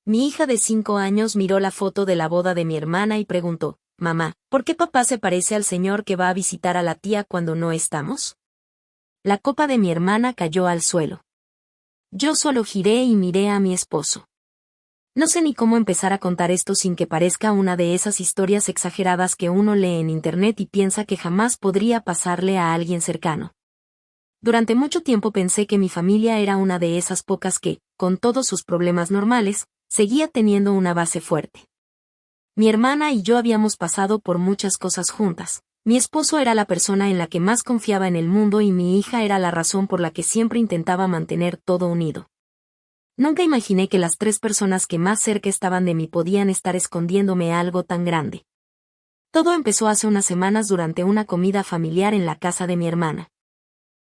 Mi hija de 5 años miró la foto de la boda de mi hermana y preguntó, «Mamá, ¿por qué papá se parece al señor que va a visitar a la tía cuando no estamos?» La copa de mi hermana cayó al suelo. Yo solo giré y miré a mi esposo. No sé ni cómo empezar a contar esto sin que parezca una de esas historias exageradas que uno lee en internet y piensa que jamás podría pasarle a alguien cercano. Durante mucho tiempo pensé que mi familia era una de esas pocas que, con todos sus problemas normales, seguía teniendo una base fuerte. Mi hermana y yo habíamos pasado por muchas cosas juntas. Mi esposo era la persona en la que más confiaba en el mundo y mi hija era la razón por la que siempre intentaba mantener todo unido. Nunca imaginé que las 3 personas que más cerca estaban de mí podían estar escondiéndome algo tan grande. Todo empezó hace unas semanas durante una comida familiar en la casa de mi hermana.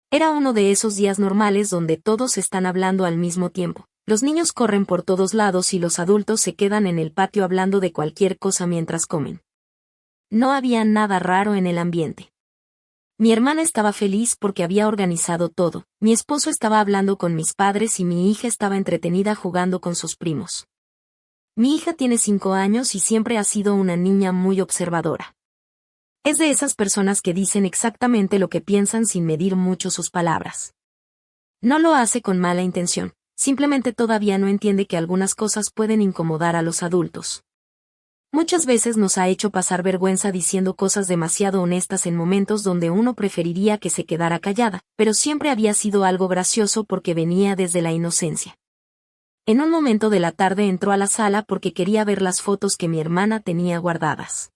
Era uno de esos días normales donde todos están hablando al mismo tiempo. Los niños corren por todos lados y los adultos se quedan en el patio hablando de cualquier cosa mientras comen. No había nada raro en el ambiente. Mi hermana estaba feliz porque había organizado todo, mi esposo estaba hablando con mis padres y mi hija estaba entretenida jugando con sus primos. Mi hija tiene 5 años y siempre ha sido una niña muy observadora. Es de esas personas que dicen exactamente lo que piensan sin medir mucho sus palabras. No lo hace con mala intención, simplemente todavía no entiende que algunas cosas pueden incomodar a los adultos. Muchas veces nos ha hecho pasar vergüenza diciendo cosas demasiado honestas en momentos donde uno preferiría que se quedara callada, pero siempre había sido algo gracioso porque venía desde la inocencia. En un momento de la tarde entró a la sala porque quería ver las fotos que mi hermana tenía guardadas.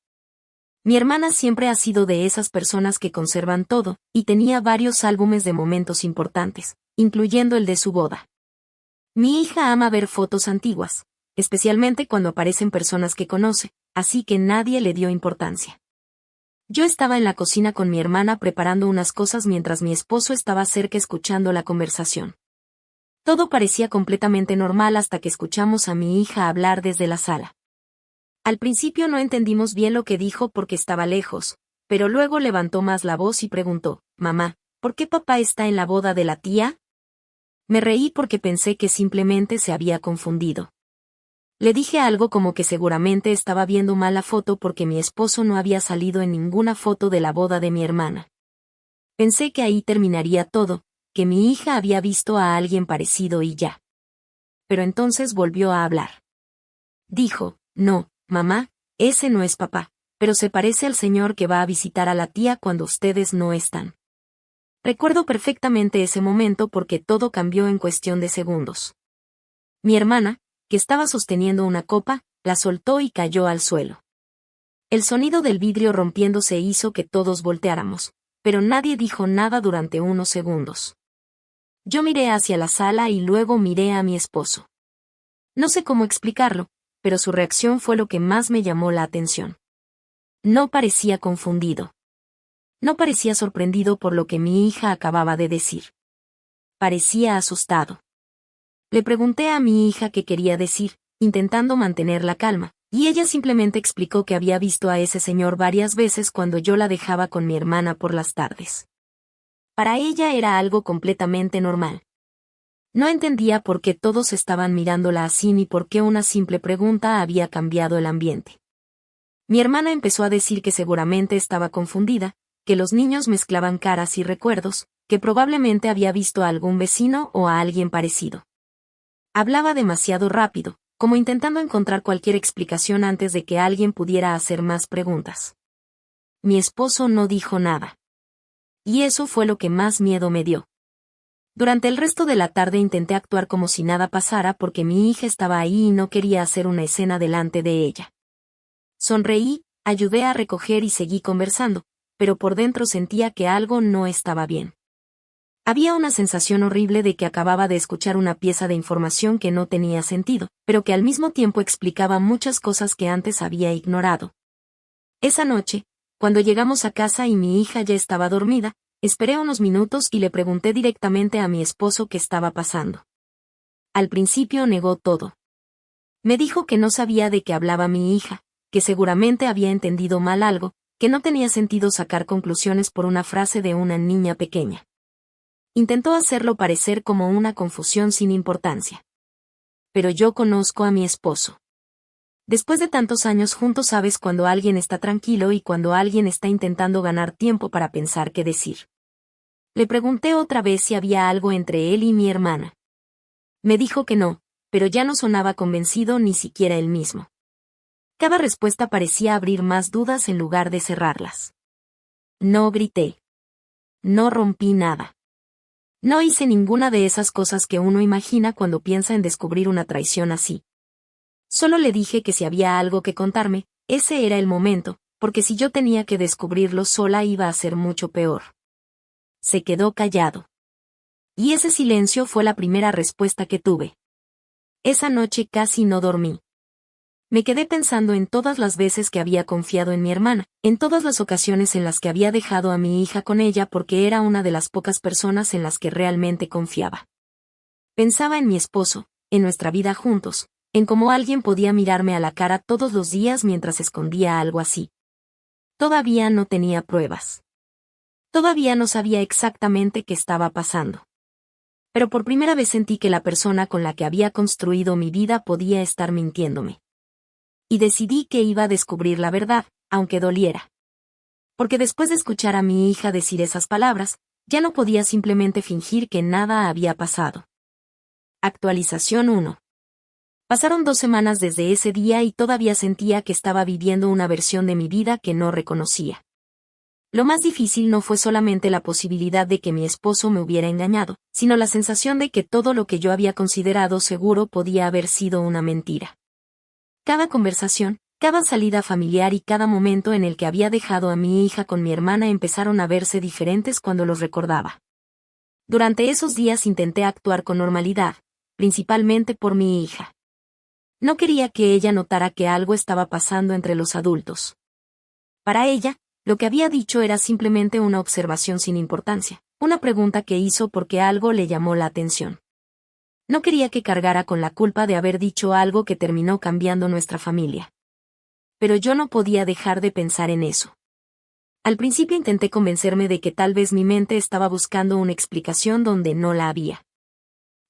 Mi hermana siempre ha sido de esas personas que conservan todo, y tenía varios álbumes de momentos importantes, incluyendo el de su boda. Mi hija ama ver fotos antiguas, especialmente cuando aparecen personas que conoce, así que nadie le dio importancia. Yo estaba en la cocina con mi hermana preparando unas cosas mientras mi esposo estaba cerca escuchando la conversación. Todo parecía completamente normal hasta que escuchamos a mi hija hablar desde la sala. Al principio no entendimos bien lo que dijo porque estaba lejos, pero luego levantó más la voz y preguntó, «Mamá, ¿por qué papá está en la boda de la tía?» Me reí porque pensé que simplemente se había confundido. Le dije algo como que seguramente estaba viendo mal la foto porque mi esposo no había salido en ninguna foto de la boda de mi hermana. Pensé que ahí terminaría todo, que mi hija había visto a alguien parecido y ya. Pero entonces volvió a hablar. Dijo, «No, mamá, ese no es papá, pero se parece al señor que va a visitar a la tía cuando ustedes no están». Recuerdo perfectamente ese momento porque todo cambió en cuestión de segundos. Mi hermana, que estaba sosteniendo una copa, la soltó y cayó al suelo. El sonido del vidrio rompiéndose hizo que todos volteáramos, pero nadie dijo nada durante unos segundos. Yo miré hacia la sala y luego miré a mi esposo. No sé cómo explicarlo, pero su reacción fue lo que más me llamó la atención. No parecía confundido. No parecía sorprendido por lo que mi hija acababa de decir. Parecía asustado. Le pregunté a mi hija qué quería decir, intentando mantener la calma, y ella simplemente explicó que había visto a ese señor varias veces cuando yo la dejaba con mi hermana por las tardes. Para ella era algo completamente normal. No entendía por qué todos estaban mirándola así ni por qué una simple pregunta había cambiado el ambiente. Mi hermana empezó a decir que seguramente estaba confundida, que los niños mezclaban caras y recuerdos, que probablemente había visto a algún vecino o a alguien parecido. Hablaba demasiado rápido, como intentando encontrar cualquier explicación antes de que alguien pudiera hacer más preguntas. Mi esposo no dijo nada. Y eso fue lo que más miedo me dio. Durante el resto de la tarde intenté actuar como si nada pasara porque mi hija estaba ahí y no quería hacer una escena delante de ella. Sonreí, ayudé a recoger y seguí conversando, pero por dentro sentía que algo no estaba bien. Había una sensación horrible de que acababa de escuchar una pieza de información que no tenía sentido, pero que al mismo tiempo explicaba muchas cosas que antes había ignorado. Esa noche, cuando llegamos a casa y mi hija ya estaba dormida, esperé unos minutos y le pregunté directamente a mi esposo qué estaba pasando. Al principio negó todo. Me dijo que no sabía de qué hablaba mi hija, que seguramente había entendido mal algo, que no tenía sentido sacar conclusiones por una frase de una niña pequeña. Intentó hacerlo parecer como una confusión sin importancia. pero yo conozco a mi esposo. Después de tantos años juntos sabes cuando alguien está tranquilo y cuando alguien está intentando ganar tiempo para pensar qué decir. Le pregunté otra vez si había algo entre él y mi hermana. Me dijo que no, pero ya no sonaba convencido ni siquiera él mismo. Cada respuesta parecía abrir más dudas en lugar de cerrarlas. No grité. No rompí nada. No hice ninguna de esas cosas que uno imagina cuando piensa en descubrir una traición así. Solo le dije que si había algo que contarme, ese era el momento, porque si yo tenía que descubrirlo sola iba a ser mucho peor. Se quedó callado. Y ese silencio fue la primera respuesta que tuve. Esa noche casi no dormí. Me quedé pensando en todas las veces que había confiado en mi hermana, en todas las ocasiones en las que había dejado a mi hija con ella porque era una de las pocas personas en las que realmente confiaba. Pensaba en mi esposo, en nuestra vida juntos, en cómo alguien podía mirarme a la cara todos los días mientras escondía algo así. Todavía no tenía pruebas. Todavía no sabía exactamente qué estaba pasando. Pero por primera vez sentí que la persona con la que había construido mi vida podía estar mintiéndome. Y decidí que iba a descubrir la verdad, aunque doliera. Porque después de escuchar a mi hija decir esas palabras, ya no podía simplemente fingir que nada había pasado. Actualización 1. Pasaron 2 semanas desde ese día y todavía sentía que estaba viviendo una versión de mi vida que no reconocía. Lo más difícil no fue solamente la posibilidad de que mi esposo me hubiera engañado, sino la sensación de que todo lo que yo había considerado seguro podía haber sido una mentira. Cada conversación, cada salida familiar y cada momento en el que había dejado a mi hija con mi hermana empezaron a verse diferentes cuando los recordaba. Durante esos días intenté actuar con normalidad, principalmente por mi hija. No quería que ella notara que algo estaba pasando entre los adultos. Para ella, lo que había dicho era simplemente una observación sin importancia, una pregunta que hizo porque algo le llamó la atención. No quería que cargara con la culpa de haber dicho algo que terminó cambiando nuestra familia. Pero yo no podía dejar de pensar en eso. Al principio intenté convencerme de que tal vez mi mente estaba buscando una explicación donde no la había.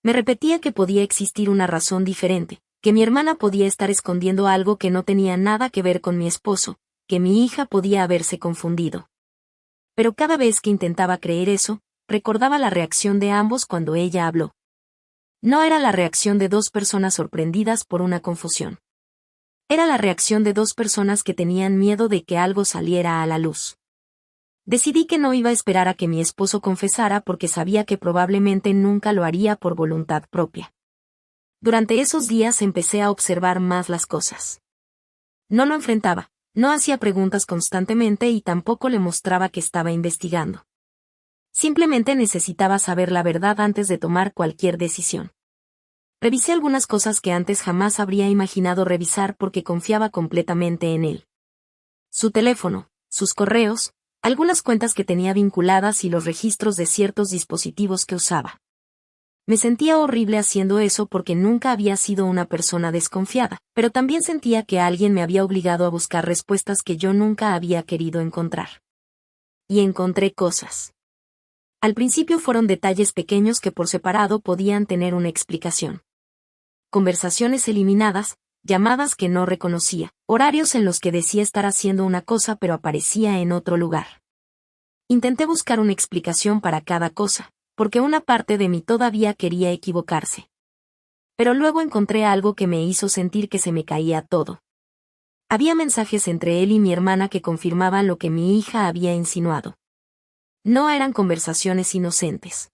Me repetía que podía existir una razón diferente, que mi hermana podía estar escondiendo algo que no tenía nada que ver con mi esposo, que mi hija podía haberse confundido. Pero cada vez que intentaba creer eso, recordaba la reacción de ambos cuando ella habló. No era la reacción de 2 personas sorprendidas por una confusión. Era la reacción de 2 personas que tenían miedo de que algo saliera a la luz. Decidí que no iba a esperar a que mi esposo confesara porque sabía que probablemente nunca lo haría por voluntad propia. Durante esos días empecé a observar más las cosas. No lo enfrentaba, no hacía preguntas constantemente y tampoco le mostraba que estaba investigando. Simplemente necesitaba saber la verdad antes de tomar cualquier decisión. Revisé algunas cosas que antes jamás habría imaginado revisar porque confiaba completamente en él. Su teléfono, sus correos, algunas cuentas que tenía vinculadas y los registros de ciertos dispositivos que usaba. Me sentía horrible haciendo eso porque nunca había sido una persona desconfiada, pero también sentía que alguien me había obligado a buscar respuestas que yo nunca había querido encontrar. Y encontré cosas. Al principio fueron detalles pequeños que por separado podían tener una explicación. Conversaciones eliminadas, llamadas que no reconocía, horarios en los que decía estar haciendo una cosa pero aparecía en otro lugar. Intenté buscar una explicación para cada cosa, porque una parte de mí todavía quería equivocarse. Pero luego encontré algo que me hizo sentir que se me caía todo. Había mensajes entre él y mi hermana que confirmaban lo que mi hija había insinuado. No eran conversaciones inocentes.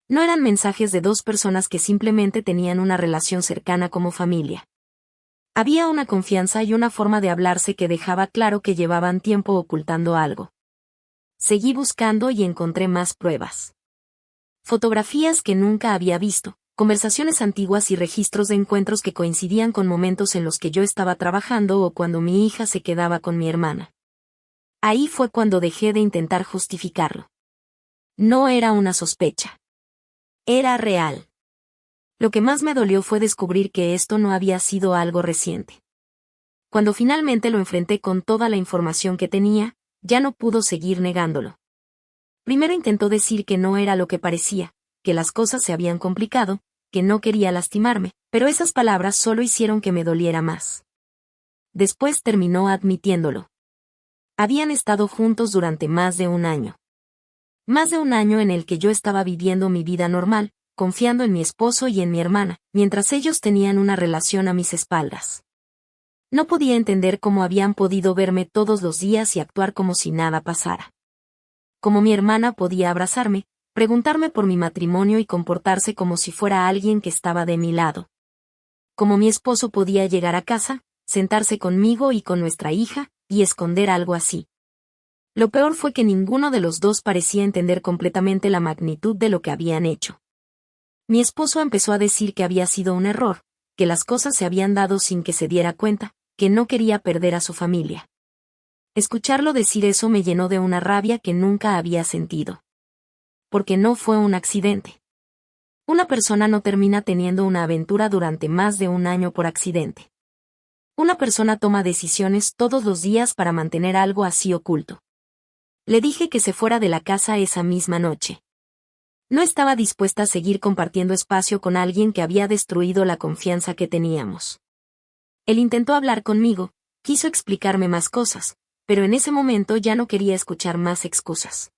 No eran mensajes de 2 personas que simplemente tenían una relación cercana como familia. Había una confianza y una forma de hablarse que dejaba claro que llevaban tiempo ocultando algo. Seguí buscando y encontré más pruebas. Fotografías que nunca había visto, conversaciones antiguas y registros de encuentros que coincidían con momentos en los que yo estaba trabajando o cuando mi hija se quedaba con mi hermana. Ahí fue cuando dejé de intentar justificarlo. No era una sospecha. Era real. Lo que más me dolió fue descubrir que esto no había sido algo reciente. Cuando finalmente lo enfrenté con toda la información que tenía, ya no pudo seguir negándolo. Primero intentó decir que no era lo que parecía, que las cosas se habían complicado, que no quería lastimarme, Pero esas palabras solo hicieron que me doliera más. Después terminó admitiéndolo. Habían estado juntos durante más de un año. Más de un año en el que yo estaba viviendo mi vida normal, confiando en mi esposo y en mi hermana, mientras ellos tenían una relación a mis espaldas. No podía entender cómo habían podido verme todos los días y actuar como si nada pasara. Cómo mi hermana podía abrazarme, preguntarme por mi matrimonio y comportarse como si fuera alguien que estaba de mi lado. Cómo mi esposo podía llegar a casa, sentarse conmigo y con nuestra hija, y esconder algo así. Lo peor fue que ninguno de los dos parecía entender completamente la magnitud de lo que habían hecho. Mi esposo empezó a decir que había sido un error, que las cosas se habían dado sin que se diera cuenta, que no quería perder a su familia. Escucharlo decir eso me llenó de una rabia que nunca había sentido. Porque no fue un accidente. Una persona no termina teniendo una aventura durante más de un año por accidente. Una persona toma decisiones todos los días para mantener algo así oculto. Le dije que se fuera de la casa esa misma noche. No estaba dispuesta a seguir compartiendo espacio con alguien que había destruido la confianza que teníamos. Él intentó hablar conmigo, quiso explicarme más cosas, pero en ese momento ya no quería escuchar más excusas.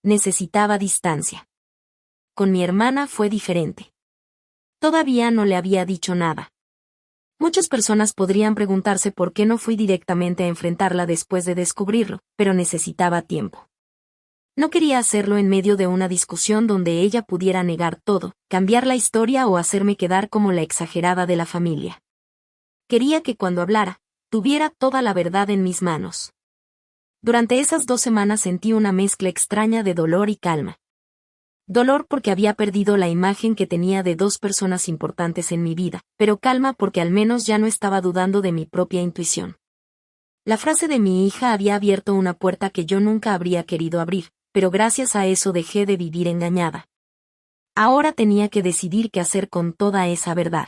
Necesitaba distancia. Con mi hermana fue diferente. Todavía no le había dicho nada. Muchas personas podrían preguntarse por qué no fui directamente a enfrentarla después de descubrirlo, pero necesitaba tiempo. No quería hacerlo en medio de una discusión donde ella pudiera negar todo, cambiar la historia o hacerme quedar como la exagerada de la familia. Quería que cuando hablara, tuviera toda la verdad en mis manos. Durante esas 2 semanas sentí una mezcla extraña de dolor y calma. Dolor porque había perdido la imagen que tenía de 2 personas importantes en mi vida, pero calma porque al menos ya no estaba dudando de mi propia intuición. La frase de mi hija había abierto una puerta que yo nunca habría querido abrir, pero gracias a eso dejé de vivir engañada. Ahora tenía que decidir qué hacer con toda esa verdad.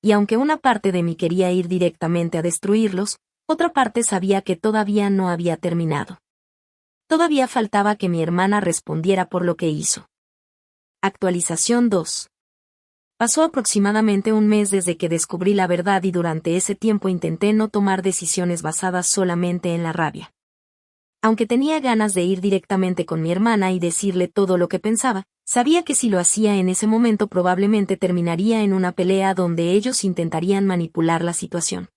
Y aunque una parte de mí quería ir directamente a destruirlos, otra parte sabía que todavía no había terminado. Todavía faltaba que mi hermana respondiera por lo que hizo. Actualización 2. Pasó aproximadamente un mes desde que descubrí la verdad y durante ese tiempo intenté no tomar decisiones basadas solamente en la rabia. Aunque tenía ganas de ir directamente con mi hermana y decirle todo lo que pensaba, sabía que si lo hacía en ese momento probablemente terminaría en una pelea donde ellos intentarían manipular la situación.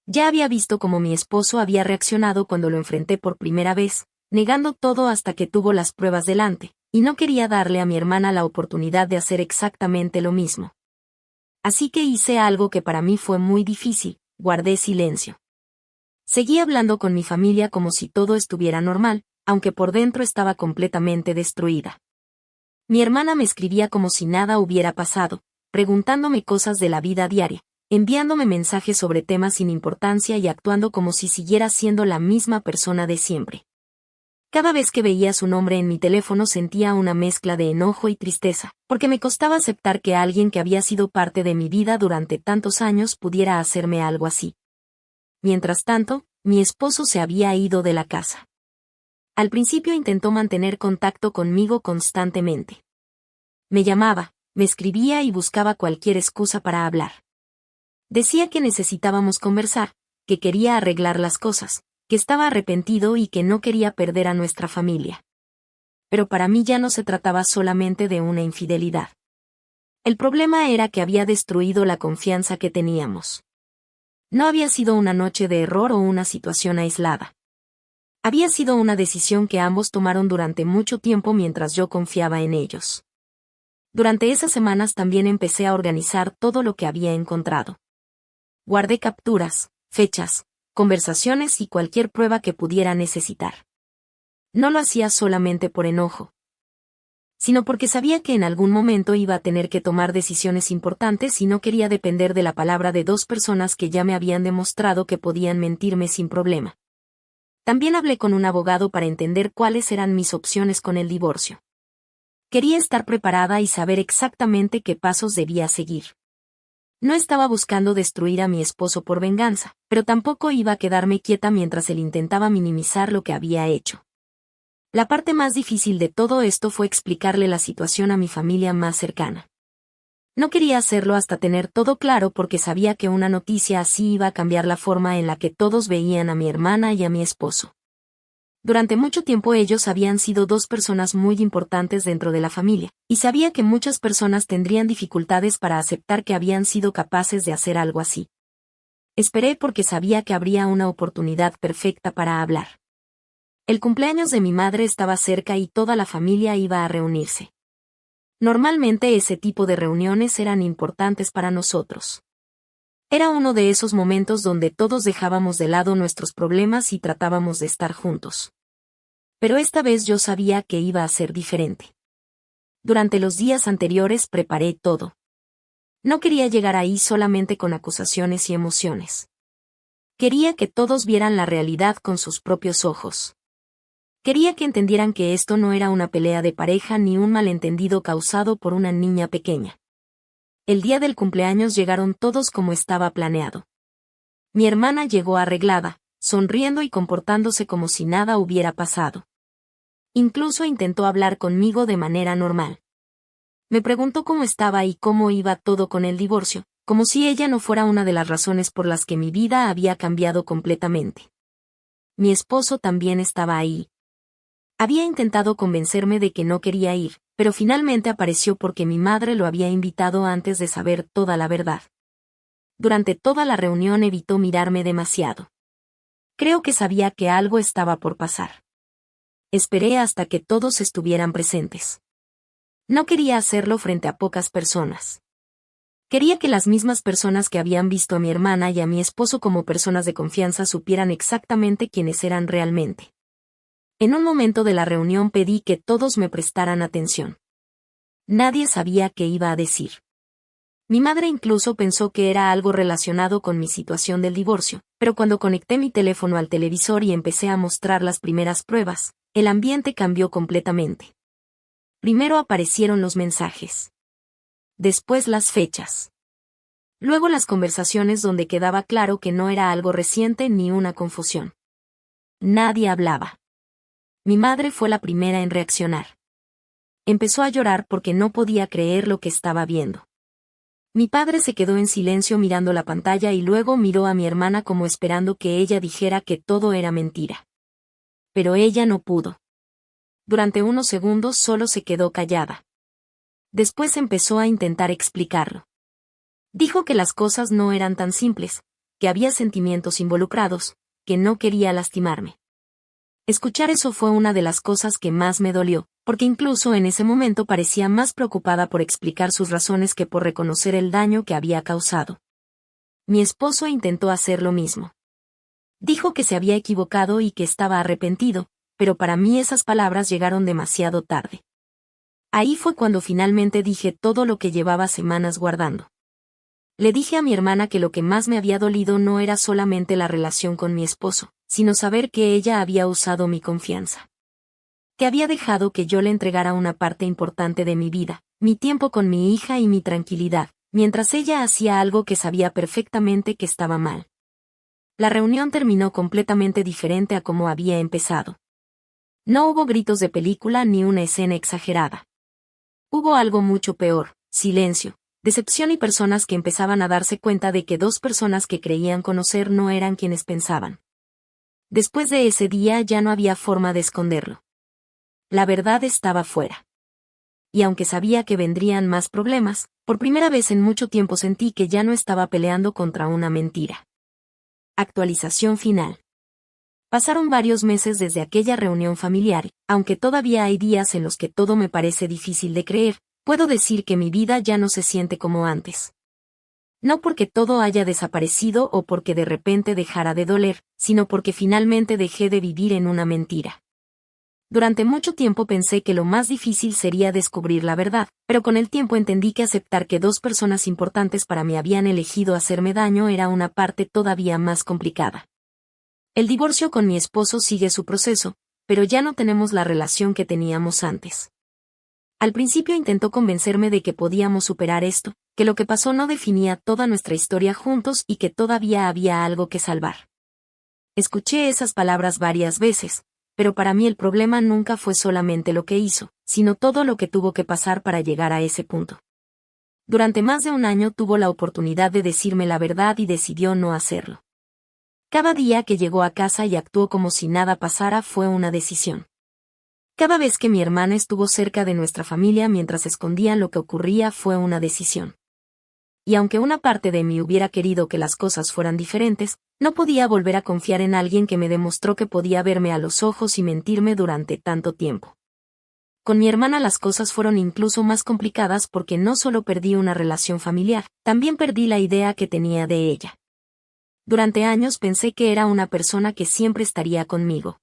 Ya había visto cómo mi esposo había reaccionado cuando lo enfrenté por primera vez, negando todo hasta que tuvo las pruebas delante, y no quería darle a mi hermana la oportunidad de hacer exactamente lo mismo. Así que hice algo que para mí fue muy difícil, guardé silencio. Seguí hablando con mi familia como si todo estuviera normal, aunque por dentro estaba completamente destruida. Mi hermana me escribía como si nada hubiera pasado, preguntándome cosas de la vida diaria, enviándome mensajes sobre temas sin importancia y actuando como si siguiera siendo la misma persona de siempre. Cada vez que veía su nombre en mi teléfono sentía una mezcla de enojo y tristeza, porque me costaba aceptar que alguien que había sido parte de mi vida durante tantos años pudiera hacerme algo así. Mientras tanto, mi esposo se había ido de la casa. Al principio intentó mantener contacto conmigo constantemente. Me llamaba, me escribía y buscaba cualquier excusa para hablar. Decía que necesitábamos conversar, que quería arreglar las cosas, que estaba arrepentido y que no quería perder a nuestra familia. Pero para mí ya no se trataba solamente de una infidelidad. El problema era que había destruido la confianza que teníamos. No había sido una noche de error o una situación aislada. Había sido una decisión que ambos tomaron durante mucho tiempo mientras yo confiaba en ellos. Durante esas semanas también empecé a organizar todo lo que había encontrado. Guardé capturas, fechas, conversaciones y cualquier prueba que pudiera necesitar. No lo hacía solamente por enojo, sino porque sabía que en algún momento iba a tener que tomar decisiones importantes y no quería depender de la palabra de 2 personas que ya me habían demostrado que podían mentirme sin problema. También hablé con un abogado para entender cuáles eran mis opciones con el divorcio. Quería estar preparada y saber exactamente qué pasos debía seguir. No estaba buscando destruir a mi esposo por venganza, pero tampoco iba a quedarme quieta mientras él intentaba minimizar lo que había hecho. La parte más difícil de todo esto fue explicarle la situación a mi familia más cercana. No quería hacerlo hasta tener todo claro porque sabía que una noticia así iba a cambiar la forma en la que todos veían a mi hermana y a mi esposo. Durante mucho tiempo ellos habían sido dos personas muy importantes dentro de la familia, y sabía que muchas personas tendrían dificultades para aceptar que habían sido capaces de hacer algo así. Esperé porque sabía que habría una oportunidad perfecta para hablar. El cumpleaños de mi madre estaba cerca y toda la familia iba a reunirse. Normalmente ese tipo de reuniones eran importantes para nosotros. Era uno de esos momentos donde todos dejábamos de lado nuestros problemas y tratábamos de estar juntos. Pero esta vez yo sabía que iba a ser diferente. Durante los días anteriores preparé todo. No quería llegar ahí solamente con acusaciones y emociones. Quería que todos vieran la realidad con sus propios ojos. Quería que entendieran que esto no era una pelea de pareja ni un malentendido causado por una niña pequeña. El día del cumpleaños llegaron todos como estaba planeado. Mi hermana llegó arreglada, sonriendo y comportándose como si nada hubiera pasado. Incluso intentó hablar conmigo de manera normal. Me preguntó cómo estaba y cómo iba todo con el divorcio, como si ella no fuera una de las razones por las que mi vida había cambiado completamente. Mi esposo también estaba ahí. Había intentado convencerme de que no quería ir, pero finalmente apareció porque mi madre lo había invitado antes de saber toda la verdad. Durante toda la reunión evitó mirarme demasiado. Creo que sabía que algo estaba por pasar. Esperé hasta que todos estuvieran presentes. No quería hacerlo frente a pocas personas. Quería que las mismas personas que habían visto a mi hermana y a mi esposo como personas de confianza supieran exactamente quiénes eran realmente. En un momento de la reunión pedí que todos me prestaran atención. Nadie sabía qué iba a decir. Mi madre incluso pensó que era algo relacionado con mi situación del divorcio, pero cuando conecté mi teléfono al televisor y empecé a mostrar las primeras pruebas, el ambiente cambió completamente. Primero aparecieron los mensajes. Después las fechas. Luego las conversaciones donde quedaba claro que no era algo reciente ni una confusión. Nadie hablaba. Mi madre fue la primera en reaccionar. Empezó a llorar porque no podía creer lo que estaba viendo. Mi padre se quedó en silencio mirando la pantalla y luego miró a mi hermana como esperando que ella dijera que todo era mentira. Pero ella no pudo. Durante unos segundos solo se quedó callada. Después empezó a intentar explicarlo. Dijo que las cosas no eran tan simples, que había sentimientos involucrados, que no quería lastimarme. Escuchar eso fue una de las cosas que más me dolió, porque incluso en ese momento parecía más preocupada por explicar sus razones que por reconocer el daño que había causado. Mi esposo intentó hacer lo mismo. Dijo que se había equivocado y que estaba arrepentido, pero para mí esas palabras llegaron demasiado tarde. Ahí fue cuando finalmente dije todo lo que llevaba semanas guardando. Le dije a mi hermana que lo que más me había dolido no era solamente la relación con mi esposo, sino saber que ella había usado mi confianza. Que había dejado que yo le entregara una parte importante de mi vida, mi tiempo con mi hija y mi tranquilidad, mientras ella hacía algo que sabía perfectamente que estaba mal. La reunión terminó completamente diferente a como había empezado. No hubo gritos de película ni una escena exagerada. Hubo algo mucho peor, silencio, decepción y personas que empezaban a darse cuenta de que dos personas que creían conocer no eran quienes pensaban. Después de ese día ya no había forma de esconderlo. La verdad estaba fuera. Y aunque sabía que vendrían más problemas, por primera vez en mucho tiempo sentí que ya no estaba peleando contra una mentira. Actualización final. Pasaron varios meses desde aquella reunión familiar, aunque todavía hay días en los que todo me parece difícil de creer, puedo decir que mi vida ya no se siente como antes. No porque todo haya desaparecido o porque de repente dejara de doler, sino porque finalmente dejé de vivir en una mentira. Durante mucho tiempo pensé que lo más difícil sería descubrir la verdad, pero con el tiempo entendí que aceptar que dos personas importantes para mí habían elegido hacerme daño era una parte todavía más complicada. El divorcio con mi esposo sigue su proceso, pero ya no tenemos la relación que teníamos antes. Al principio intentó convencerme de que podíamos superar esto, que lo que pasó no definía toda nuestra historia juntos y que todavía había algo que salvar. Escuché esas palabras varias veces, pero para mí el problema nunca fue solamente lo que hizo, sino todo lo que tuvo que pasar para llegar a ese punto. Durante más de un año tuvo la oportunidad de decirme la verdad y decidió no hacerlo. Cada día que llegó a casa y actuó como si nada pasara fue una decisión. Cada vez que mi hermana estuvo cerca de nuestra familia mientras escondían lo que ocurría fue una decisión. Y aunque una parte de mí hubiera querido que las cosas fueran diferentes, no podía volver a confiar en alguien que me demostró que podía verme a los ojos y mentirme durante tanto tiempo. Con mi hermana las cosas fueron incluso más complicadas porque no solo perdí una relación familiar, también perdí la idea que tenía de ella. Durante años pensé que era una persona que siempre estaría conmigo.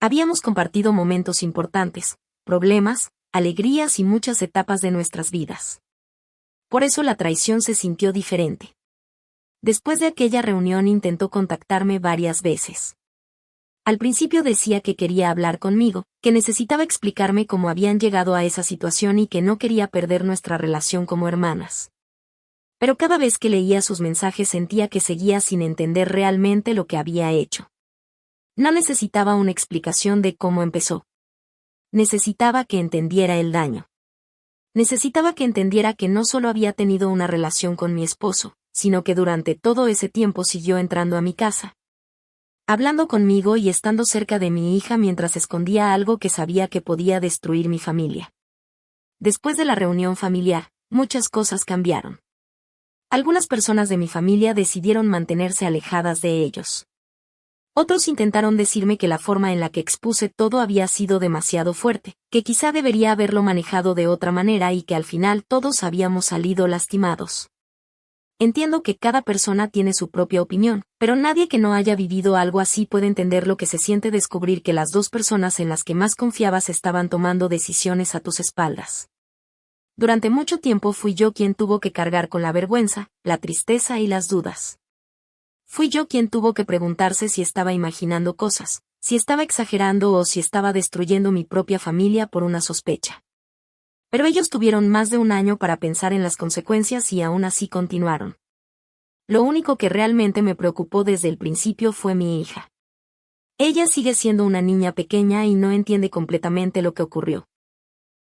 Habíamos compartido momentos importantes, problemas, alegrías y muchas etapas de nuestras vidas. Por eso la traición se sintió diferente. Después de aquella reunión intentó contactarme varias veces. Al principio decía que quería hablar conmigo, que necesitaba explicarme cómo habían llegado a esa situación y que no quería perder nuestra relación como hermanas. Pero cada vez que leía sus mensajes sentía que seguía sin entender realmente lo que había hecho. No necesitaba una explicación de cómo empezó. Necesitaba que entendiera el daño. Necesitaba que entendiera que no solo había tenido una relación con mi esposo, sino que durante todo ese tiempo siguió entrando a mi casa, hablando conmigo y estando cerca de mi hija mientras escondía algo que sabía que podía destruir mi familia. Después de la reunión familiar, muchas cosas cambiaron. Algunas personas de mi familia decidieron mantenerse alejadas de ellos. Otros intentaron decirme que la forma en la que expuse todo había sido demasiado fuerte, que quizá debería haberlo manejado de otra manera y que al final todos habíamos salido lastimados. Entiendo que cada persona tiene su propia opinión, pero nadie que no haya vivido algo así puede entender lo que se siente descubrir que las dos personas en las que más confiabas estaban tomando decisiones a tus espaldas. Durante mucho tiempo fui yo quien tuvo que cargar con la vergüenza, la tristeza y las dudas. Fui yo quien tuvo que preguntarse si estaba imaginando cosas, si estaba exagerando o si estaba destruyendo mi propia familia por una sospecha. Pero ellos tuvieron más de un año para pensar en las consecuencias y aún así continuaron. Lo único que realmente me preocupó desde el principio fue mi hija. Ella sigue siendo una niña pequeña y no entiende completamente lo que ocurrió.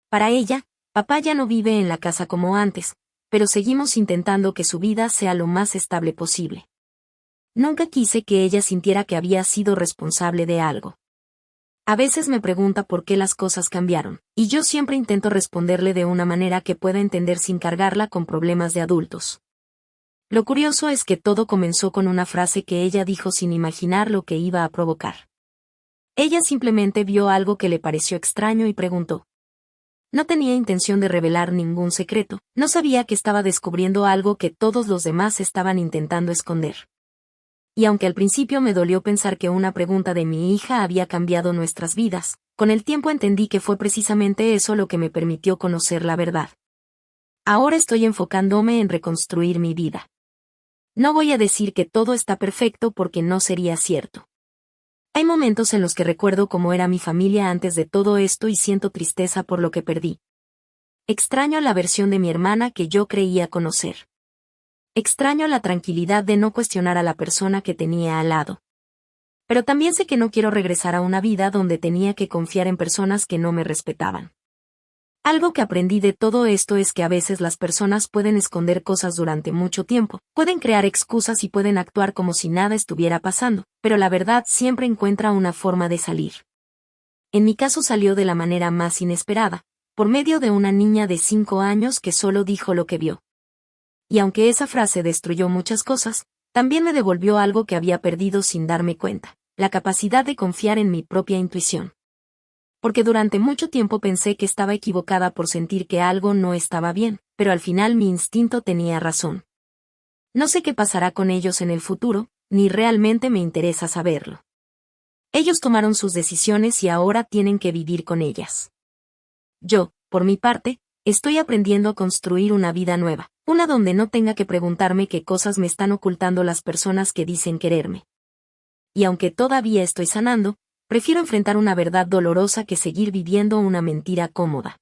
Para ella, papá ya no vive en la casa como antes, pero seguimos intentando que su vida sea lo más estable posible. Nunca quise que ella sintiera que había sido responsable de algo. A veces me pregunta por qué las cosas cambiaron, y yo siempre intento responderle de una manera que pueda entender sin cargarla con problemas de adultos. Lo curioso es que todo comenzó con una frase que ella dijo sin imaginar lo que iba a provocar. Ella simplemente vio algo que le pareció extraño y preguntó. No tenía intención de revelar ningún secreto, no sabía que estaba descubriendo algo que todos los demás estaban intentando esconder. Y aunque al principio me dolió pensar que una pregunta de mi hija había cambiado nuestras vidas, con el tiempo entendí que fue precisamente eso lo que me permitió conocer la verdad. Ahora estoy enfocándome en reconstruir mi vida. No voy a decir que todo está perfecto porque no sería cierto. Hay momentos en los que recuerdo cómo era mi familia antes de todo esto y siento tristeza por lo que perdí. Extraño la versión de mi hermana que yo creía conocer. Extraño la tranquilidad de no cuestionar a la persona que tenía al lado. Pero también sé que no quiero regresar a una vida donde tenía que confiar en personas que no me respetaban. Algo que aprendí de todo esto es que a veces las personas pueden esconder cosas durante mucho tiempo, pueden crear excusas y pueden actuar como si nada estuviera pasando, pero la verdad siempre encuentra una forma de salir. En mi caso salió de la manera más inesperada, por medio de una niña de 5 años que solo dijo lo que vio. Y aunque esa frase destruyó muchas cosas, también me devolvió algo que había perdido sin darme cuenta, la capacidad de confiar en mi propia intuición. Porque durante mucho tiempo pensé que estaba equivocada por sentir que algo no estaba bien, pero al final mi instinto tenía razón. No sé qué pasará con ellos en el futuro, ni realmente me interesa saberlo. Ellos tomaron sus decisiones y ahora tienen que vivir con ellas. Yo, por mi parte, estoy aprendiendo a construir una vida nueva, una donde no tenga que preguntarme qué cosas me están ocultando las personas que dicen quererme. Y aunque todavía estoy sanando, prefiero enfrentar una verdad dolorosa que seguir viviendo una mentira cómoda.